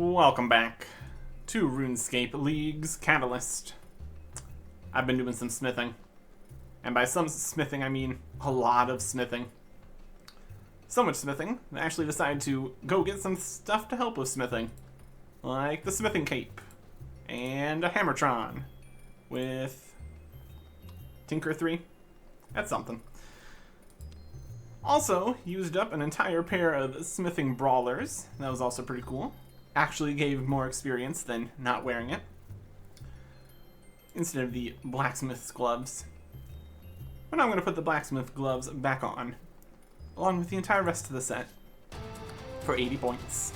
Welcome back to RuneScape League's Catalyst. I've been doing some smithing. And by some smithing, I mean a lot of smithing. So much smithing, I actually decided to go get some stuff to help with smithing. Like the smithing cape. And a hammertron. With Tinker 3. That's something. Also, used up an entire pair of smithing brawlers. That was also pretty cool. Actually gave more experience than not wearing it. Instead of the blacksmith's gloves. But now I'm going to put the blacksmith gloves back on. Along with the entire rest of the set. For 80 points.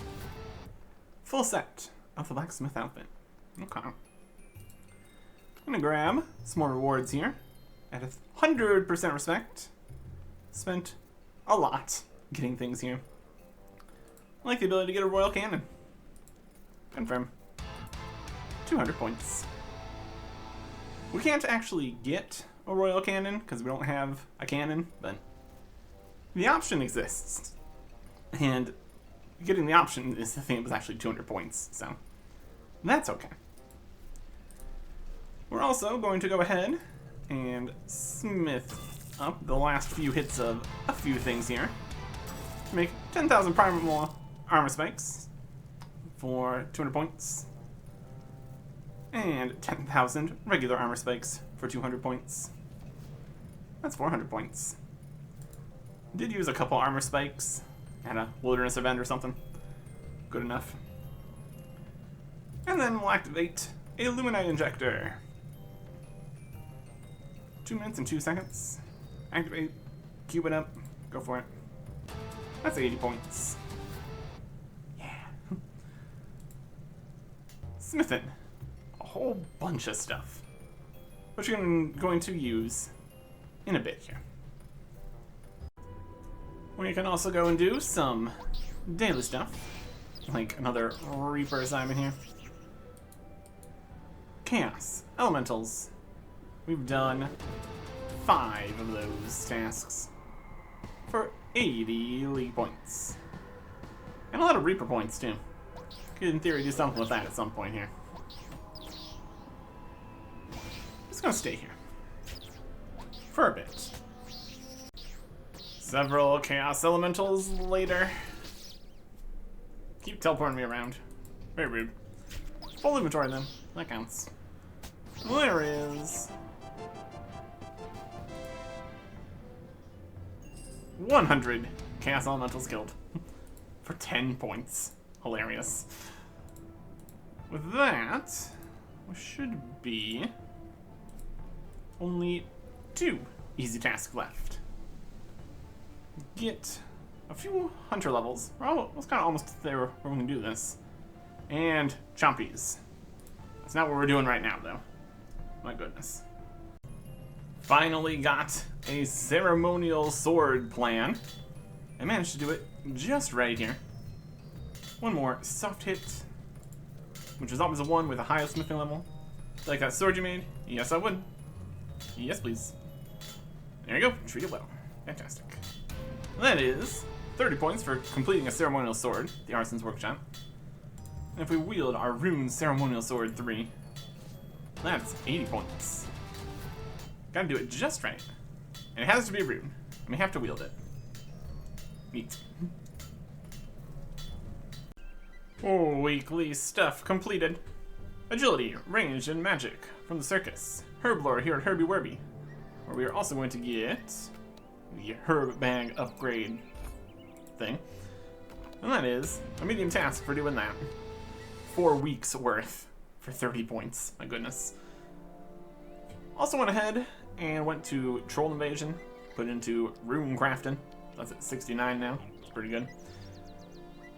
Full set of the blacksmith outfit. Okay. I'm going to grab some more rewards here. At 100% respect. Spent a lot getting things here. I like the ability to get a royal cannon. Confirm. 200 points. We can't actually get a royal cannon because we don't have a cannon, but the option exists. And getting the option is the thing that was actually 200 points, so that's okay. We're also going to go ahead and smith up the last few hits of a few things here to make 10,000 primal armor spikes for 200 points and 10,000 regular armor spikes for 200 points. That's 400 points. Did use a couple armor spikes at a wilderness event or something. Good enough. And then we'll activate a Luminite injector. 2 minutes and 2 seconds. Activate, cube it up, go for it. That's 80 points. Yeah. Smithing. A whole bunch of stuff. Which I'm going to use in a bit here. We can also go and do some daily stuff. Like another Reaper assignment here. Chaos. Elementals. We've done 5 of those tasks for 80 league points. And a lot of Reaper points, too. Could, in theory, do something with that at some point here. Just gonna stay here for a bit. Several Chaos Elementals later. Keep teleporting me around. Very rude. Full inventory, then. That counts. There is 100 Chaos Elementals killed for 10 points. Hilarious. With that, there should be only 2 easy tasks left. Get a few hunter levels. Well, it's kind of almost there where we can do this. And chompies. That's not what we're doing right now, though. My goodness. Finally got a ceremonial sword plan. I managed to do it just right here. One more soft hit, which is always a 1 with a high smithing level. Like that sword you made? Yes, I would. Yes, please. There you go. Treat it well. Fantastic. That is 30 points for completing a ceremonial sword, the Artisan's Workshop. And if we wield our Rune Ceremonial Sword 3, that's 80 points. Gotta do it just right. And it has to be a rune. And we have to wield it. Neat. Oh, weekly stuff completed. Agility, range, and magic from the circus. Herblore here at Herbie Werby. Where we are also going to get the herb bag upgrade thing. And that is a medium task for doing that. 4 weeks worth for 30 points. My goodness. Also went ahead and went to Troll Invasion, put into Rune Crafting. That's at 69 now. It's pretty good.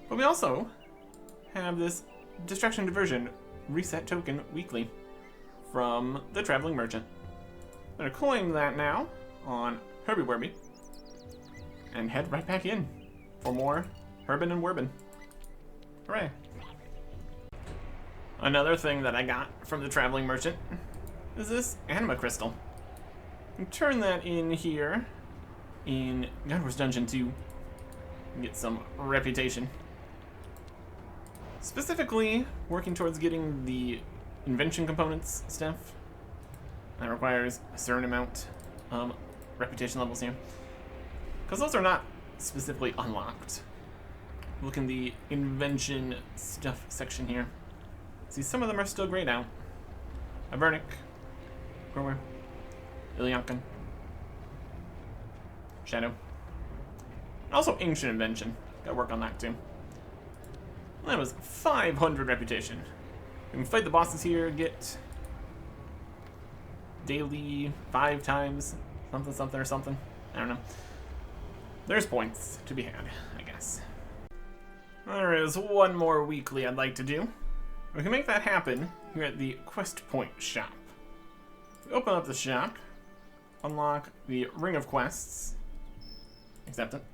But we also have this Distraction Diversion reset token weekly from the Traveling Merchant. I'm going to claim that now on Herbie Werby and head right back in for more Herbin and Werbin. Hooray. Another thing that I got from the Traveling Merchant is this Anima Crystal. And turn that in here in God Wars Dungeon 2 and get some reputation. Specifically, working towards getting the invention components stuff. That requires a certain amount of reputation levels here. Because those are not specifically unlocked. Look in the invention stuff section here. See, some of them are still grayed out. Avernic, Grower, Ilyankan, Shadow. Also Ancient Invention. Gotta work on that too. That was 500 reputation. We can fight the bosses here, get daily 5 times something something or something. I don't know. There's points to be had, I guess. There is one more weekly I'd like to do. We can make that happen here at the Quest Point shop. We open up the shop, unlock the Ring of Quests, accept it.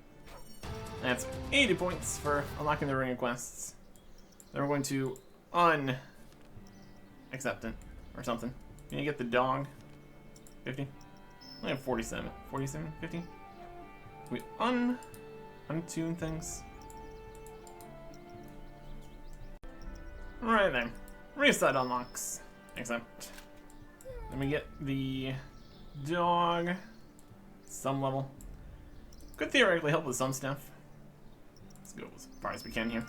That's 80 points for unlocking the Ring of Quests. Then we're going to accept it or something. Can you get the dog? 50? I have 47. 47? 50? We untune things. Right then. Reset unlocks. Except. Then we get the dog. Some level. Could theoretically help with some stuff. Let's go as far as we can here.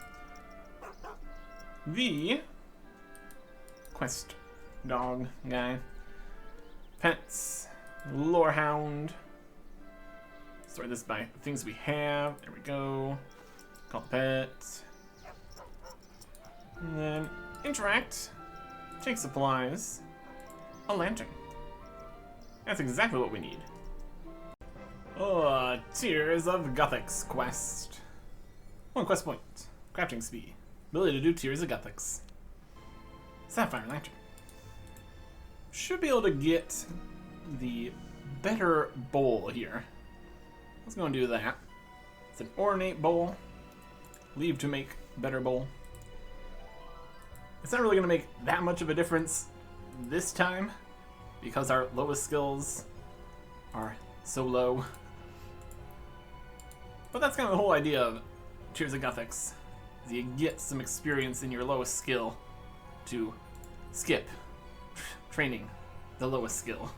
The quest dog guy. Pets. Lorehound. Sort this by things we have. There we go. Call pets. And then interact. Take supplies. A lantern. That's exactly what we need. Oh, Tears of Guthix quest. 1 quest point. Crafting speed. Ability to do Tears of Guthix. Sapphire lantern. Should be able to get the better bowl here. Let's go and do that. It's an ornate bowl. Leave to make better bowl. It's not really going to make that much of a difference this time because our lowest skills are so low. But that's kind of the whole idea of Tears of Guthix. Is you get some experience in your lowest skill to skip training the lowest skill.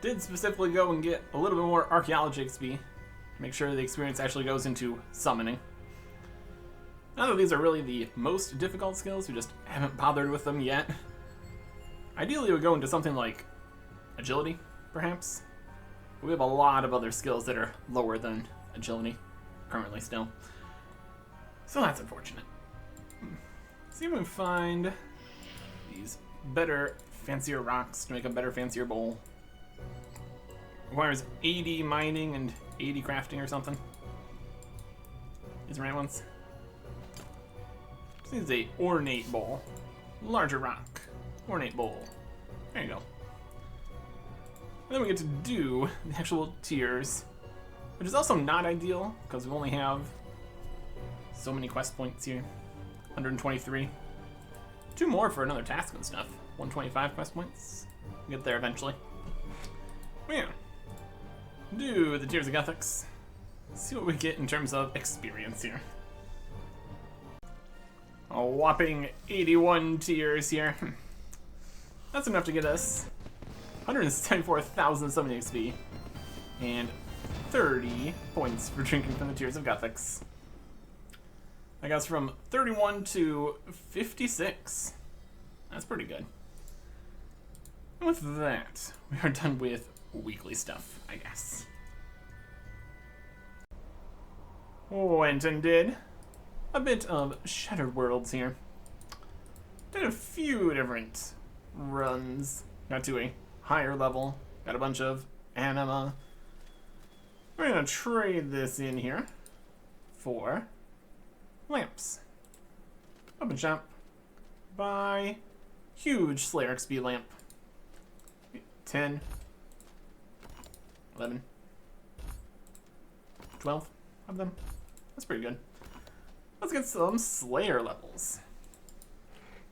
Did specifically go and get a little bit more archaeology XP. Make sure the experience actually goes into summoning. None of these are really the most difficult skills, we just haven't bothered with them yet. Ideally, it would go into something like agility, perhaps. We have a lot of other skills that are lower than agility, currently still. So that's unfortunate. See if we can find these better, fancier rocks to make a better, fancier bowl. Requires 80 mining and 80 crafting or something. These are the right ones. This is a ornate bowl. Larger rock. Ornate bowl. There you go. And then we get to do the actual tiers, which is also not ideal because we only have so many quest points here. 123. 2 more for another task and stuff. 125 quest points. We'll get there eventually. But yeah. Do the Tears of Guthix. See what we get in terms of experience here. A whopping 81 tiers here. That's enough to get us 174,000 summoning XP and 30 points for drinking from the Tears of Guthix. That got us from 31 to 56. That's pretty good. And with that, we are done with weekly stuff, I guess. Went and did a bit of Shattered Worlds here. Did a few different runs. Got to a higher level. Got a bunch of anima. We're gonna trade this in here for lamps. Open shop. Buy huge Slayer XP lamp. 10. 11. 12 of them. That's pretty good. Let's get some Slayer levels.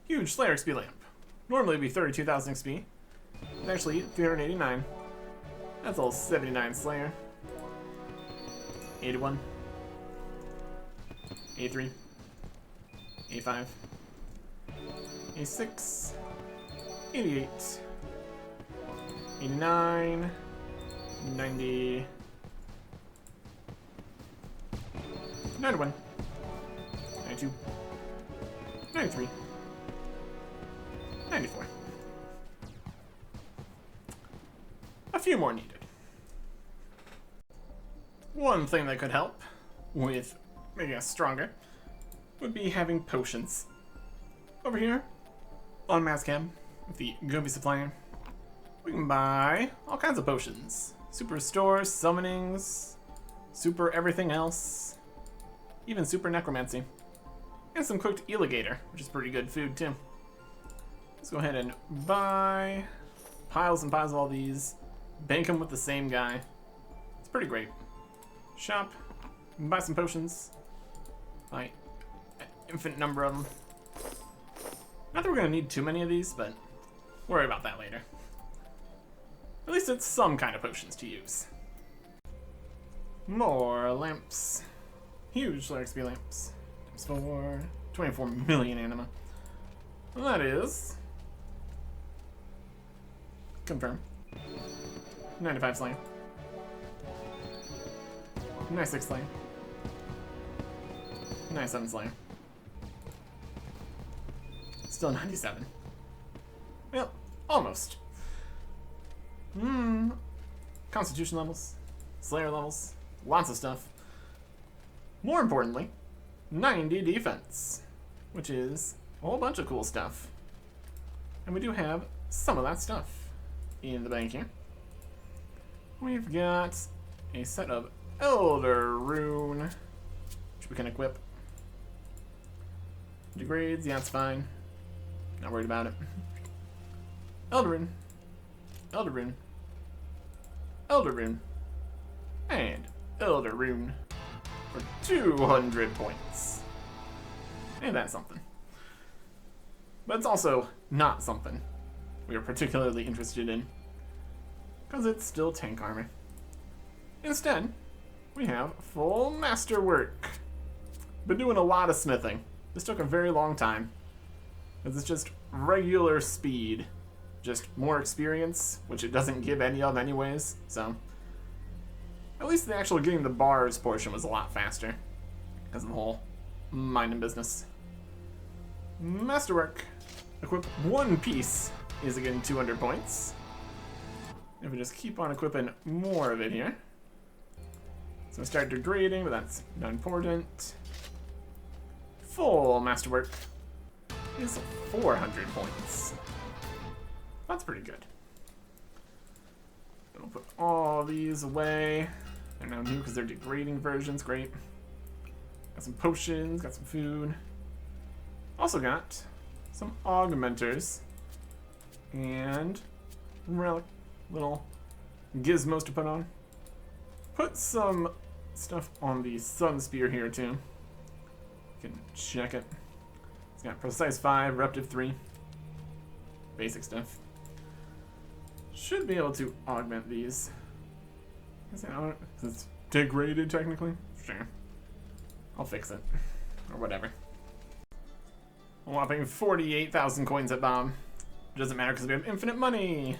Huge Slayer XP lamp. Normally it'd be 32,000 XP. It's actually 389. That's all 79 Slayer. 81. 83. 85, 86, 88, 89, 90, 91, 92, 93, 94. A few more needed. One thing that could help with making us stronger would be having potions. Over here, on Mascam, with the Gobi supplier, we can buy all kinds of potions. Super restores, summonings, super everything else, even super necromancy. And some cooked alligator, which is pretty good food too. Let's go ahead and buy piles and piles of all these. Bank them with the same guy. It's pretty great. Shop, buy some potions. Buy an infinite number of them. Not that we're gonna need too many of these, but worry about that later. At least it's some kind of potions to use. More lamps. Huge Slayer XP lamps. Times 4, 24 million anima. Well, that is... confirm. 95 slain. 96 slain. 97 slain. Still 97. Well, almost. Constitution levels. Slayer levels. Lots of stuff. More importantly, 90 defense. Which is a whole bunch of cool stuff. And we do have some of that stuff in the bank here. We've got a set of Elder Rune, which we can equip. Degrades, yeah, it's fine. Not worried about it. Elder Rune, Elder Rune, Elder Rune, and Elder Rune for 200 points. And that's something. But it's also not something we are particularly interested in, because it's still tank armor. Instead, we have full masterwork. Been doing a lot of smithing. This took a very long time, because it's just regular speed, just more experience, which it doesn't give any of anyways, so at least the actual getting the bars portion was a lot faster, because of the whole mining business. Masterwork. Equip one piece is again 200 points. If we just keep on equipping more of it here. So we start degrading, but that's not important. Full masterwork is 400 points. That's pretty good. Then we'll put all these away. They're now new because they're degrading versions. Great. Got some potions, got some food. Also got some augmenters and relic little gizmos to put on. Put some stuff on the sun spear here too. You can check it. It's got precise 5, eruptive 3. Basic stuff. Should be able to augment these. It's degraded technically. Sure. I'll fix it. Or whatever. A whopping 48,000 coins at bomb. It doesn't matter because we have infinite money.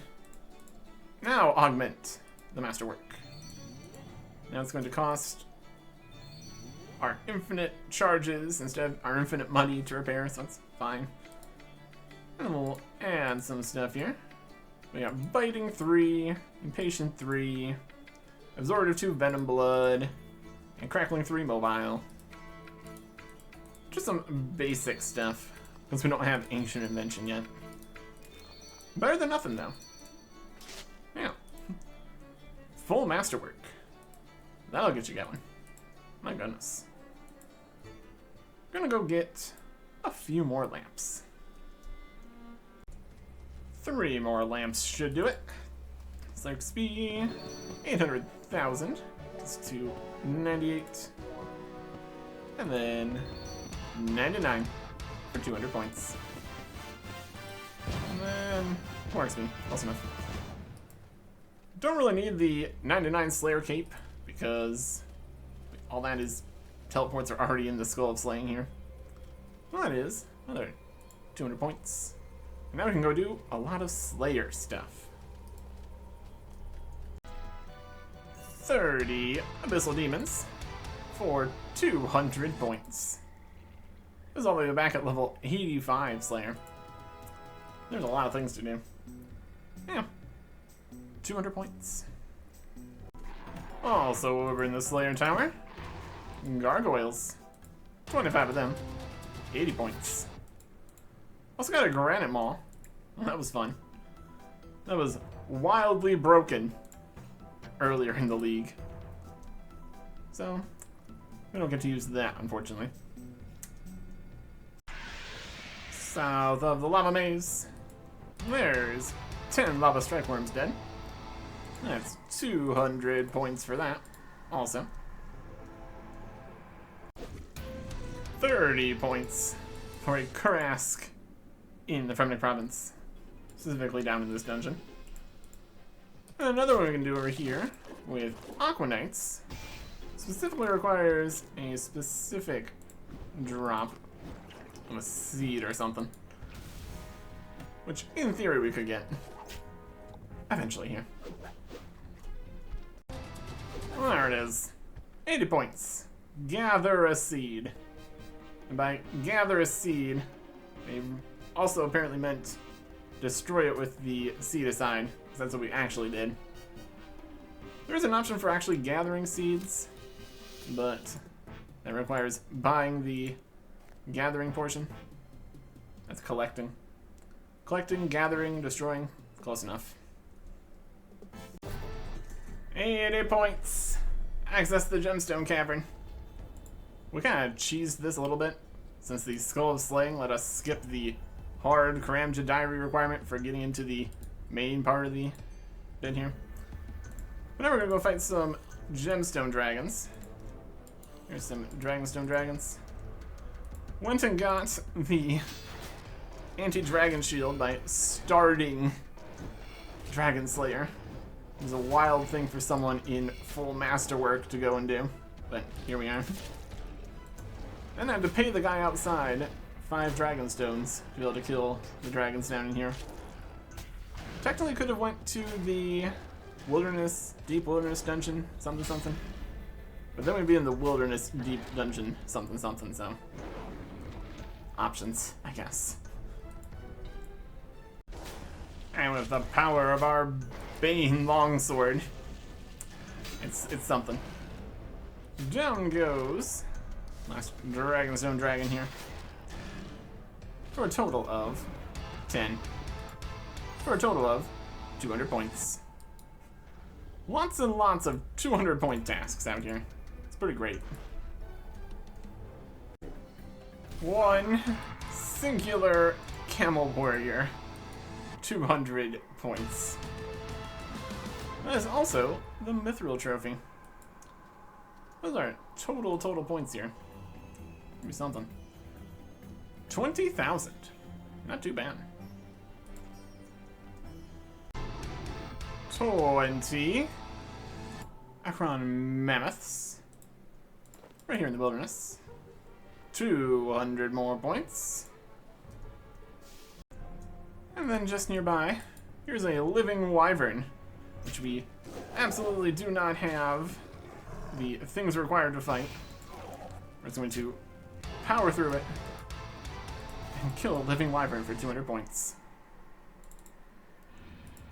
Now augment the masterwork. Now it's going to cost our infinite charges instead of our infinite money to repair, so that's fine. And we'll add some stuff here. We got Biting 3, Impatient 3, Absorptive 2 Venom Blood, and Crackling 3 Mobile. Just some basic stuff, because we don't have Ancient Invention yet. Better than nothing, though. Yeah. Full Masterwork. That'll get you going. My goodness. Gonna go get a few more lamps. 3 more lamps should do it. Slayer XP, 800,000. It's to 98. And then 99 for 200 points. And then more XP, close enough. Don't really need the 99 Slayer Cape because all that is teleports are already in the Skull of Slaying here. Well, that is another 200 points. And now we can go do a lot of Slayer stuff. 30 Abyssal Demons for 200 points. This is all the way back at level 85 Slayer. There's a lot of things to do. Yeah. 200 points. Also over in the Slayer Tower, Gargoyles. 25 of them. 80 points. Also got a Granite Maul. Well, that was fun. That was wildly broken earlier in the league. So, we don't get to use that, unfortunately. South of the Lava Maze, there's 10 Lava Strike Worms dead. That's 200 points for that, also. 30 points for a Kurask in the Fremnik province, specifically down in this dungeon. And another one we can do over here with Aqua Knights specifically requires a specific drop of a seed or something, which in theory we could get eventually here. Well, there it is. 80 points. Gather a seed. And by gather a seed, they also apparently meant destroy it with the seed aside, because that's what we actually did. There is an option for actually gathering seeds, but that requires buying the gathering portion. That's collecting. Collecting, gathering, destroying, close enough. 80 points. Access the gemstone cavern. We kind of cheesed this a little bit, since the Skull of Slaying let us skip the hard Karamja Diary requirement for getting into the main part of the den here. But now we're gonna go fight some gemstone dragons. Here's some dragonstone dragons. Went and got the anti-dragon shield by starting Dragon Slayer. It was a wild thing for someone in full masterwork to go and do, but here we are. Then I had to pay the guy outside 5 dragon stones to be able to kill the dragons down in here. Technically could have went to the wilderness, deep wilderness dungeon, something something. But then we'd be in the wilderness deep dungeon, something something, so. Options, I guess. And with the power of our Bane longsword, it's something. Down goes last Dragonstone dragon here. For a total of 10. For a total of 200 points. Lots and lots of 200 point tasks out here. It's pretty great. One singular camel warrior. 200 points. That is also the Mithril trophy. Those are total points here. Give me something. 20,000. Not too bad. 20 Akron Mammoths. Right here in the wilderness. 200 more points. And then just nearby, here's a living wyvern, which we absolutely do not have the things required to fight. We're just going to power through it and kill a living wyvern for 200 points.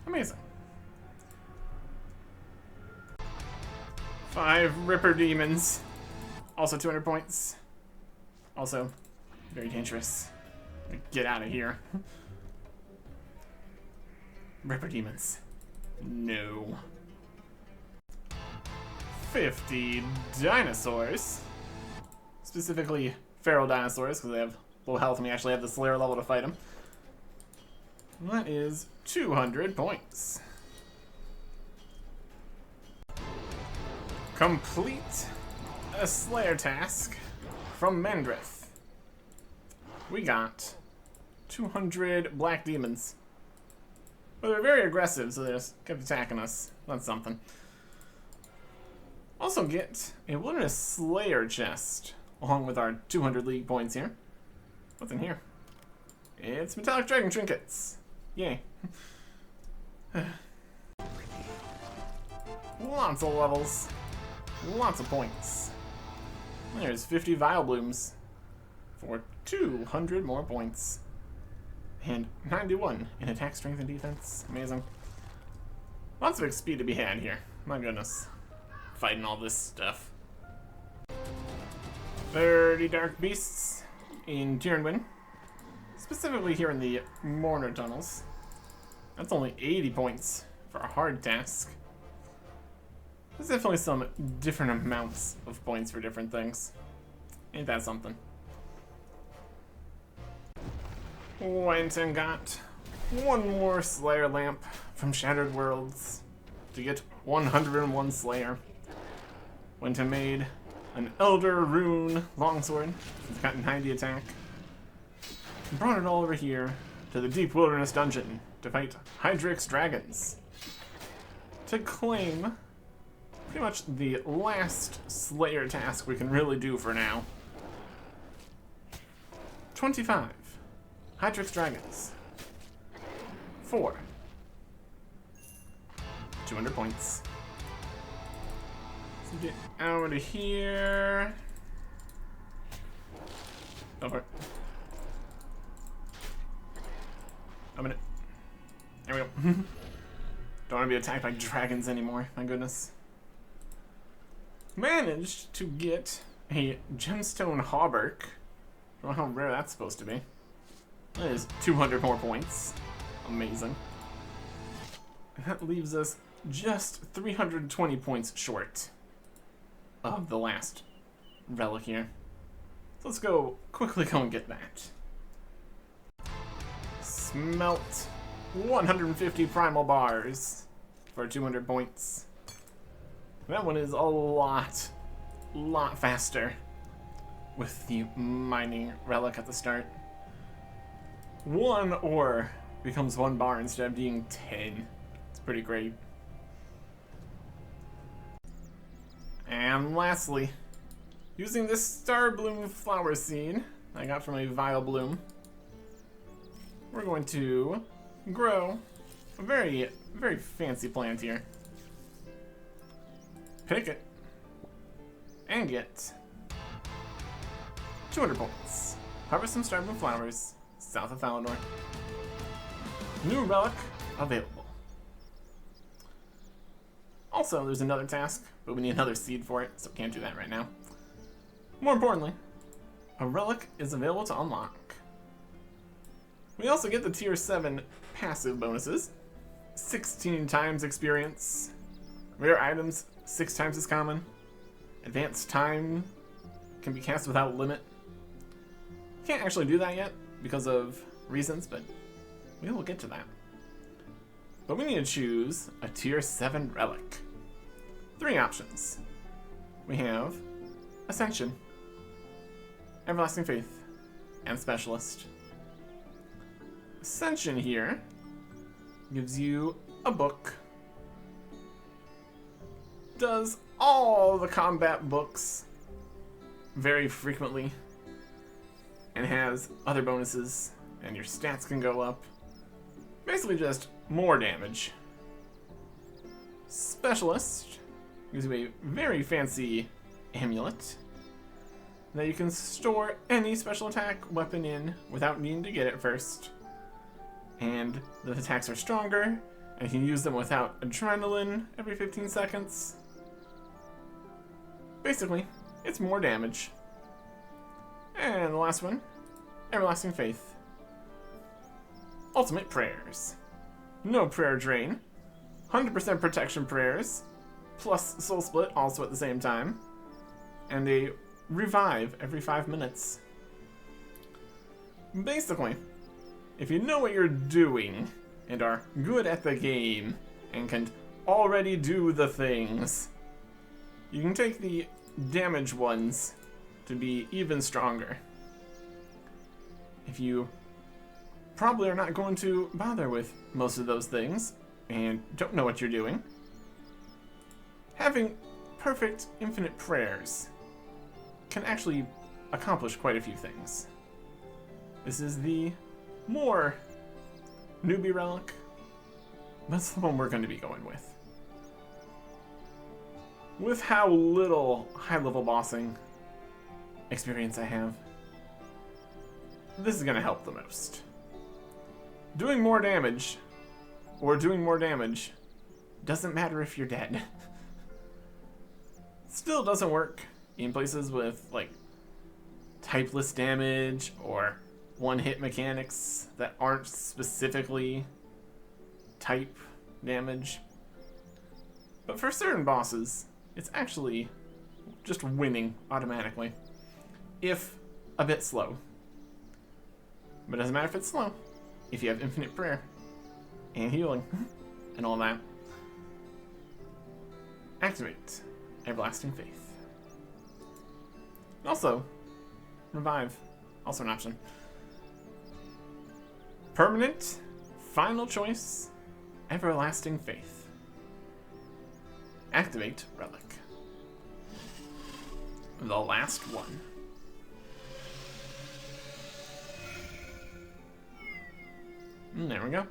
Amazing. 5 Ripper Demons. Also 200 points. Also, very dangerous. Get out of here. Ripper Demons. No. 50 dinosaurs. Specifically feral dinosaurs, because they have low health and we actually have the Slayer level to fight them. That is 200 points. Complete a Slayer task from Mandrith. We got 200 black demons. But they're very aggressive, so they just kept attacking us. That's something. Also get a Wilderness Slayer chest, along with our 200 league points here. What's in here? It's metallic dragon trinkets. Yay. Lots of levels. Lots of points. There's 50 Vile Blooms for 200 more points. And 91 in attack, strength, and defense. Amazing. Lots of XP to be had here. My goodness. Fighting all this stuff. 30 Dark Beasts in Tyrnwyn. Specifically here in the Mourner Tunnels. That's only 80 points for a hard task. There's definitely some different amounts of points for different things. Ain't that something? Went and got one more Slayer lamp from Shattered Worlds to get 101 Slayer. Went and made an Elder Rune longsword. It's got 90 attack. Brought it all over here to the Deep Wilderness Dungeon to fight Jagex dragons. To claim pretty much the last Slayer task we can really do for now. 25 Jagex dragons. 4. 200 points. So get out of here. Over. A minute. There we go. Don't want to be attacked by dragons anymore, my goodness. Managed to get a gemstone hauberk. I don't know how rare that's supposed to be. That is 200 more points. Amazing. That leaves us just 320 points short of the last relic here. So let's quickly go and get that. Smelt 150 primal bars for 200 points. That one is a lot faster with the mining relic at the start. 1 ore becomes 1 bar instead of being 10. It's pretty great. And lastly, using this Star Bloom flower seed I got from a Vile Bloom, we're going to grow a very fancy plant here. Pick it and get 200 points. Harvest some Star Bloom flowers south of Falador. New relic available. Also, there's another task, but we need another seed for it, so we can't do that right now. More importantly, a relic is available to unlock. We also get the tier 7 passive bonuses. 16 times experience. Rare items 6 times as common. Advanced time can be cast without limit. Can't actually do that yet because of reasons, but we will get to that. But we need to choose a tier 7 relic. 3 options. We have Ascension, Everlasting Faith, and Specialist. Ascension here gives you a book. Does all the combat books very frequently. And has other bonuses, and your stats can go up. Basically just more damage. Specialist gives you a very fancy amulet that you can store any special attack weapon in without needing to get it first. And the attacks are stronger, and you can use them without adrenaline every 15 seconds. Basically, it's more damage. And the last one, Everlasting Faith. Ultimate Prayers. No prayer drain. 100% protection prayers, plus Soul Split also at the same time. And a revive every 5 minutes. Basically, if you know what you're doing, and are good at the game, and can already do the things, you can take the damage ones to be even stronger. If you probably are not going to bother with most of those things, and don't know what you're doing, having perfect infinite prayers can actually accomplish quite a few things. This is the more newbie relic. That's the one we're going to be going with. With how little high-level bossing experience I have, this is going to help the most. Doing more damage, or doing more damage, doesn't matter if you're dead. Still doesn't work in places with, like, typeless damage or one-hit mechanics that aren't specifically type damage. But for certain bosses, it's actually just winning automatically, if a bit slow. But it doesn't matter if it's slow, if you have infinite prayer and healing and all that. Activate Everlasting Faith. Also, revive, also an option. Permanent, final choice, Everlasting Faith. Activate Relic. The last one. And there we go.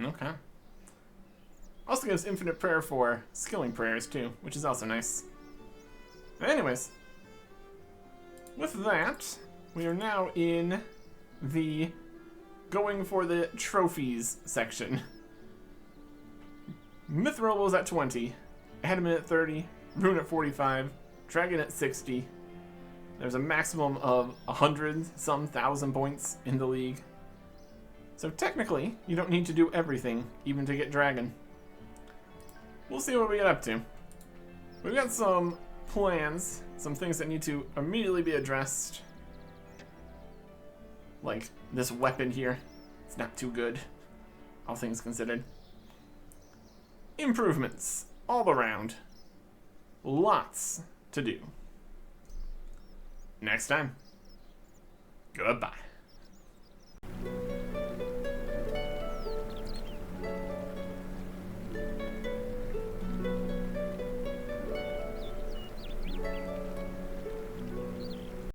Okay. Also gives infinite prayer for skilling prayers too, which is also nice. Anyways, with that, we are now in the going for the trophies section. Mithril was at 20, Adamant at 30, Rune at 45, Dragon at 60. There's a maximum of 100-some thousand points in the league. So technically, you don't need to do everything, even to get Dragon. We'll see what we get up to. We've got some plans, some things that need to immediately be addressed. Like this weapon here. It's not too good, all things considered. Improvements all around. Lots to do. Next time. Goodbye.